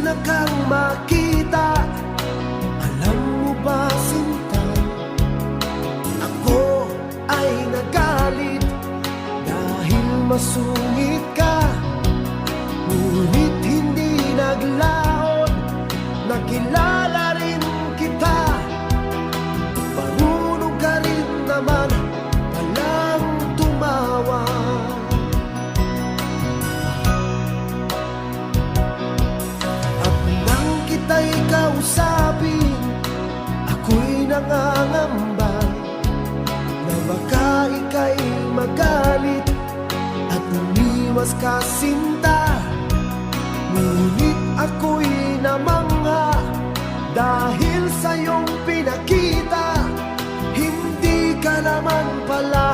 na kang makita. Alam mo ba, sinta, ako ay nagalit dahil masungit ka. Ngunit hindi naglaon, nakilala rin kita. Marunong ka rin naman palang tumawa. At nang kita'y kausapin, ako'y nangangamba na baka ika'y magalit at umiwas ka, sinta. Ngunit ako'y namangha dahil sa iyong pinakita. Hindi ka naman pala